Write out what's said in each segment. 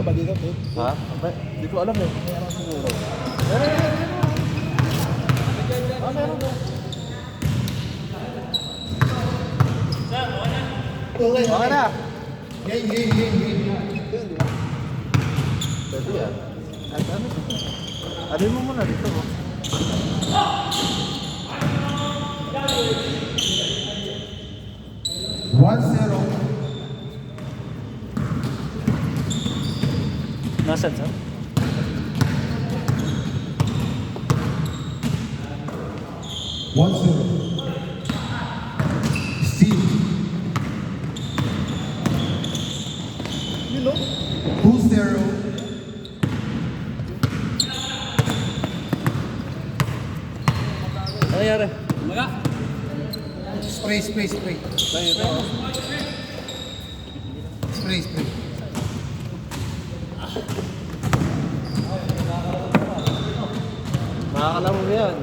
ba dito, Dave? Ha? Hindi ko alam eh. Meron siguro. Meron. Meron daw. Okay na. Game. Pwede yan. Ano mo muna dito mo? Nasaan sa? Steve. You know? 2-0. Ano nangyari? Spray. Spray. Nakakalaro mo yan.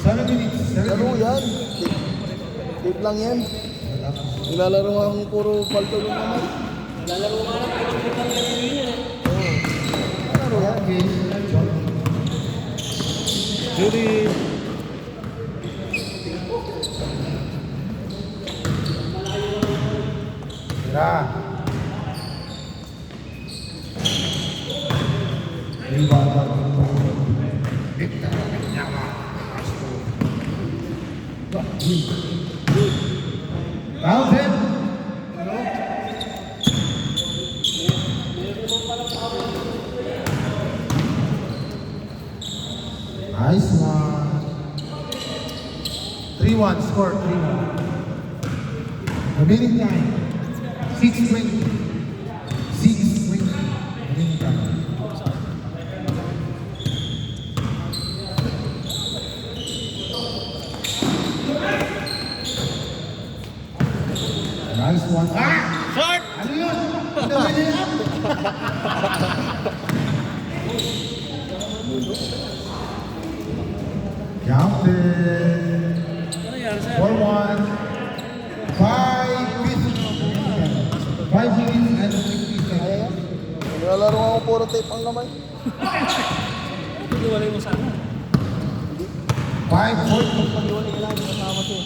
7 minutes. Laro yan. Tape lang yan. Nilalaro nga akong puro palto lang naman. Lalaro nga lang, pero lang yan. Laro yan. Okay. Judy. Tira. Counted. Nice one. 3-1 score. 3-1. Remaining time. 6:20. 6:20. Remaining time. Nice one. Short! Ano yun? Ano yun? Counted. Ano nangyari sa'yo? 4-1. 5 minutes and 50 seconds. Nilalaro nga akong puro tape ang kamay. Pag-iwalay mo sana. 5-4. Pag-iwalay ka lang, kasama siya.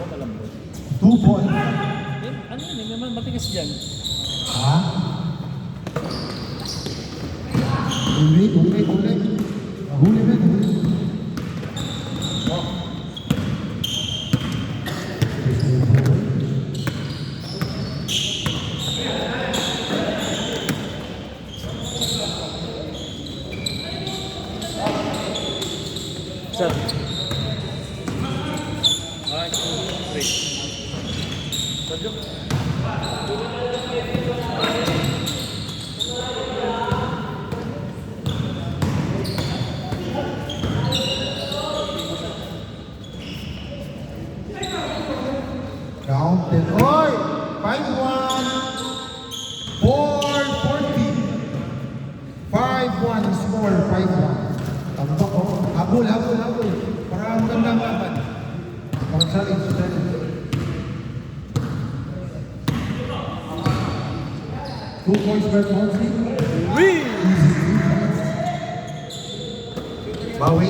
Malambot. 2 points. Ano yun? May naman matigas dyan. Ha? Huli. Huli ba? Sir. 1, 2, 3. Sergio. Counted. Oy! 5-1. 4-40. 5-1 score. 5-1. Tambak ko. Habol. Para ang gandang laban. Para challenge. 2 points per country. Wee! Bawi.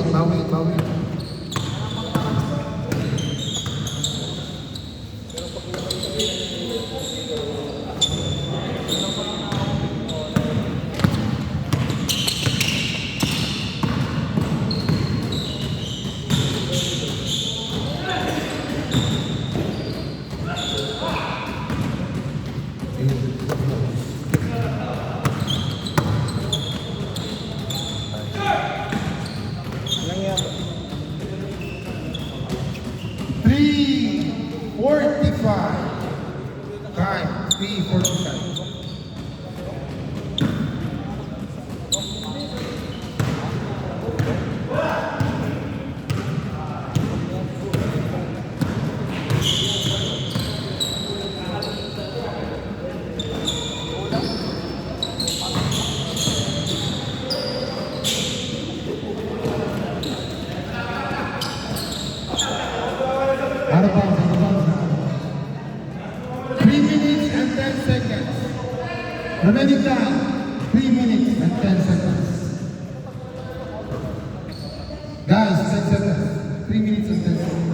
Ilang yan? Remaining time, 3 minutes and 10 seconds. Guys, 10 seconds. 3 minutes and 10 seconds.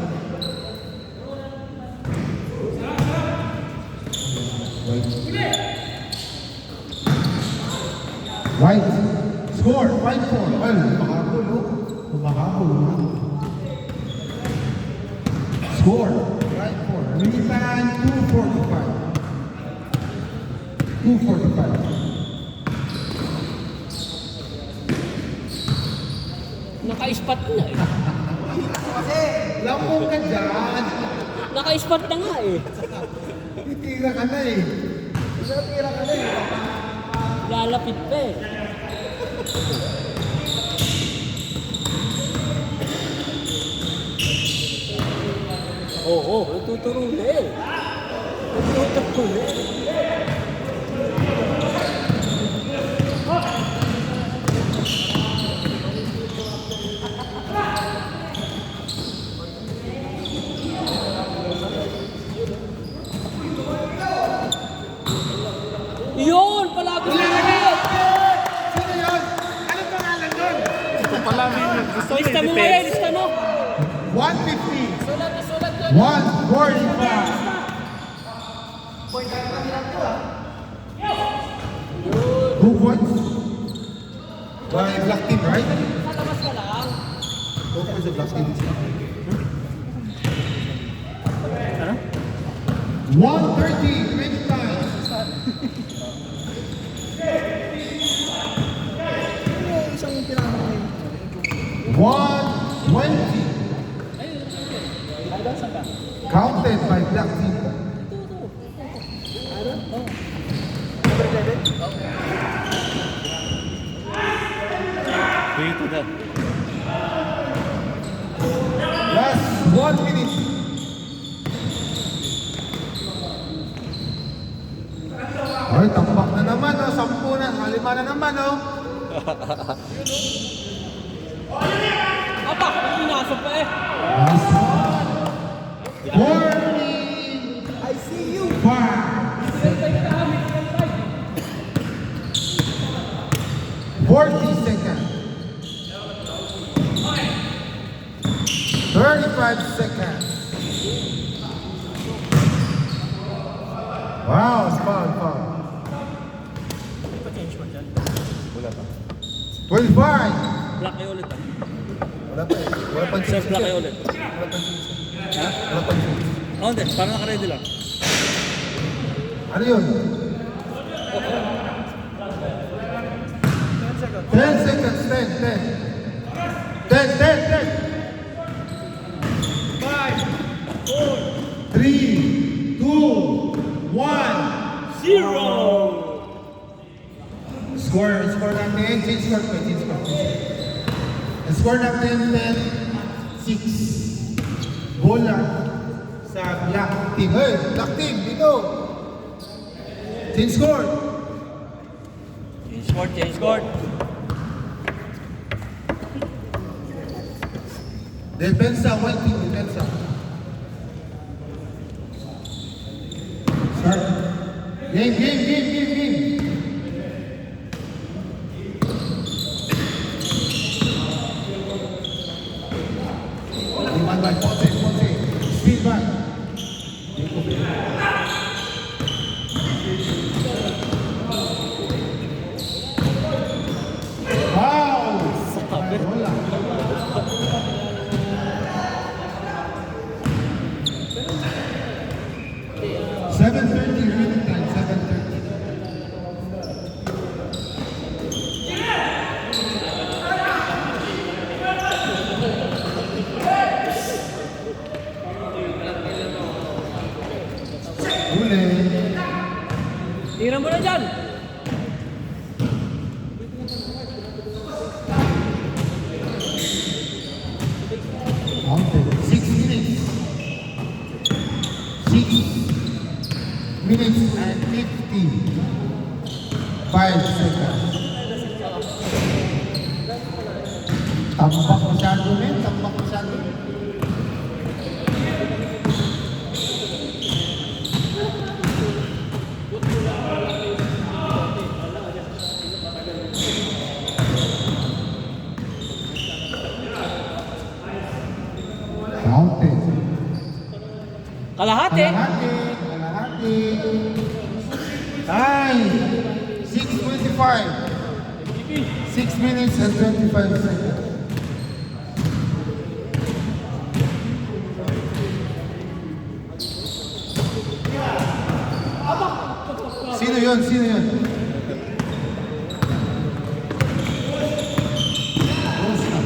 White. Score, 5-4. Well, makahabol, oh. Makahabol. Score, 5-4. Remaining time, 2:45. 2:45. Naka-spot na eh. Lamong ka dyan. Naka-spot na nga eh. Titira ka na eh. Tira ka na eh. Lalapit pa eh. Oo, tuturo na eh. Tuturo na eh. Yun! Palagi na yun! Sino yun? Anong pangalan yun? Ito pala, men. Gusto ko Lista mo yung nga yan, defense. lista mo! 150. Sulat na sulat yun! 145. 2 points. By black team, right? Kalabas ka lang. 2 points of black team. Ano? 130. Remaining time. Yung isang pinakain. 120. Kalabas ka. Counted by black team. Wait to that. Last 1 minute. Ay, tambak na naman, oh. 10 na. 5 na naman, oh. Aba, pinasok pa eh. Last one. 40. I see you. 40 seconds. 35 seconds. Wow, it's fun, fun. Wala pa. 25. Black kayo ulit ah. Wala pa eh. Wala pa Sir, black kayo ulit. Wala pa Ha? Wala pa Oo, hindi. Parang naka-ready lang. Ano yun? 10 seconds, 10, 10. 10, 10, 10. 5, 4, 3, 2, 1. Zero! Score natin. Change score ko, change score. Ang score natin 10-6. Bola sa black team. Hey, black team, dito. Change score. Change score, change score. Depensa, white team, depensa. Start. Game. Iman by Ponce. Speed by. Wow! Wala. Remaining time, 7:30. Huli. Tira mo na dyan! Counted. 6 minutes. 6 minutes and 55 seconds. Tambak masyado, men. Tambak masyado. Kalahati. Kalahati. Time. 6:25. 6 minutes and 25 seconds. Sino yun? Sino yun? Rosa.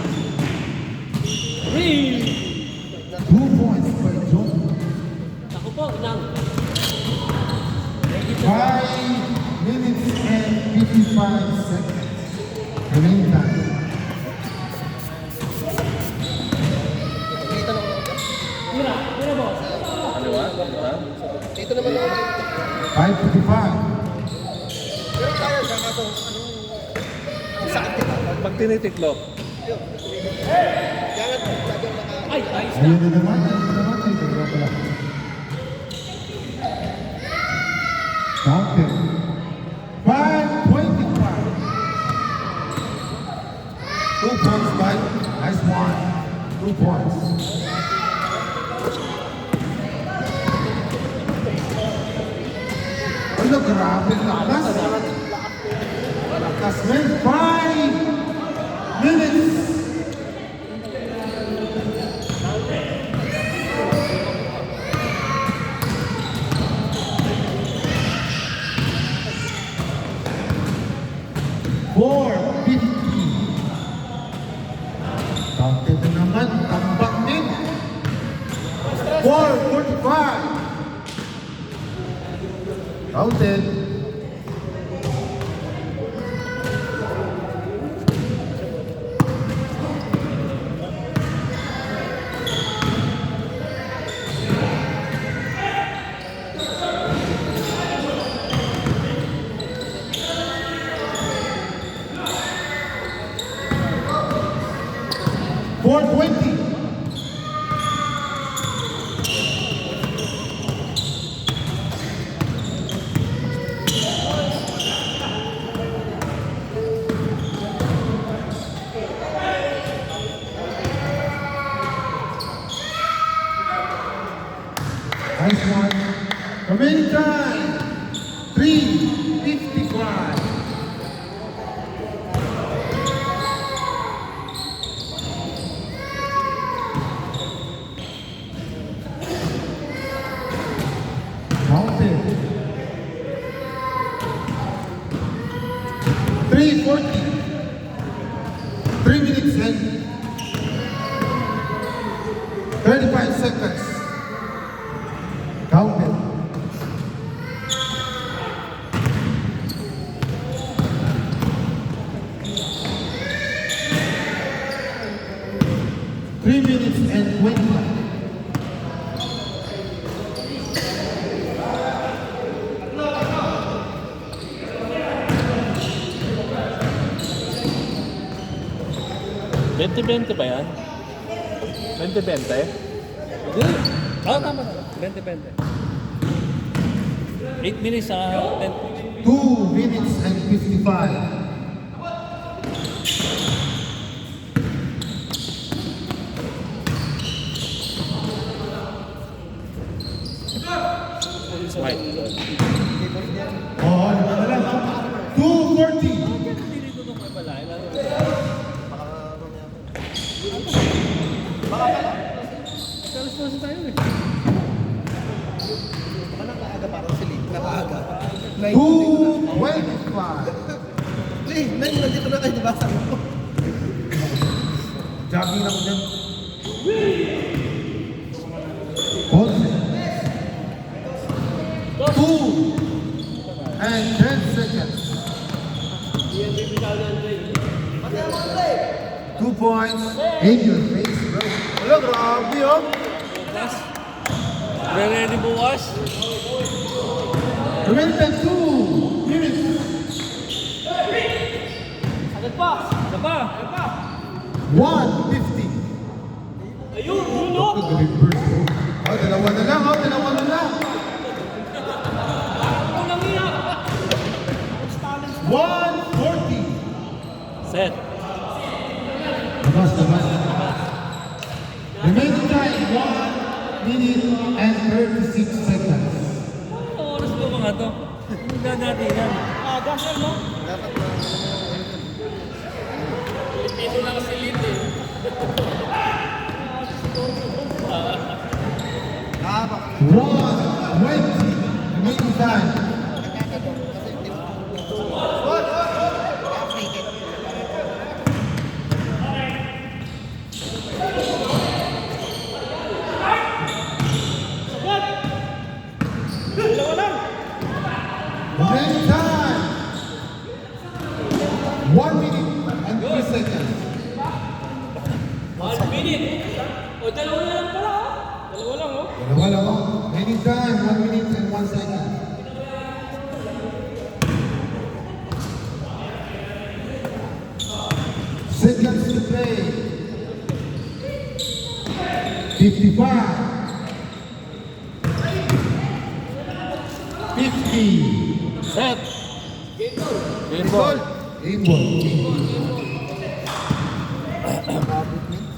2 points by John. Ako po, inang. 5 minutes and 55 seconds. Remaining time. Mira boss. Ano ba? Dito naman ako. 5:55. Pero kaya siya kaso, ang sakit nila. Pag tinitiklop. Kaya nga, sadyang Ay, ayos na. Ayun na naman. Ay, dalawa pala. Counter. 5:25. 2 points by nice one. 2 points. Ano, grabe lakas. Lakas men. 5 minutes. Four 50. Counted na naman, tambak din. 4:45. Counted. Four 20. Nice one. Remaining time. 3:55. Counted. 3:40. 3 minutes and 35 seconds. Counted. Three minutes and 20. $20-20 ba yan? 20-20? Tama. 20-20. 8 minutes sa 10. 2 minutes and 55. White. Oh, ano na lang? 2:40. Dito nung may pala. Kalas na tayo eh. Baka nakaaga parang sila. Nakaaga. 2:25. Uy, Nay, nandito na kayo, diba? Sabi ko. Jogging ako dyan. 11. 2 and 10 seconds. 2 points in your face, bro. Wala, grabe oh. Bukas. Ready bukas? Remaining time 2 minutes. Agad pa. 1:50. Ayun, ulok. Oh, dalawa na lang, dalawa na lang. Unang iyak. 1:40. Set. Labas. Remaining time 1 minute and 30 Dasher, no? Dapat na Pilipino na kasi lit eh. baka 1:20 remaining time. Sagat! Dalawa lang! Remaining time. 1 minute and 3 seconds. 1 minute! O, dalawa na lang pala, oh. Dalawa lang, oh. Dalawa lang, oh. Remaining time, 1 minute and 1 second. Seconds to play. 55. 50. Set! Game ball. ball. Game ball. Kapit niya.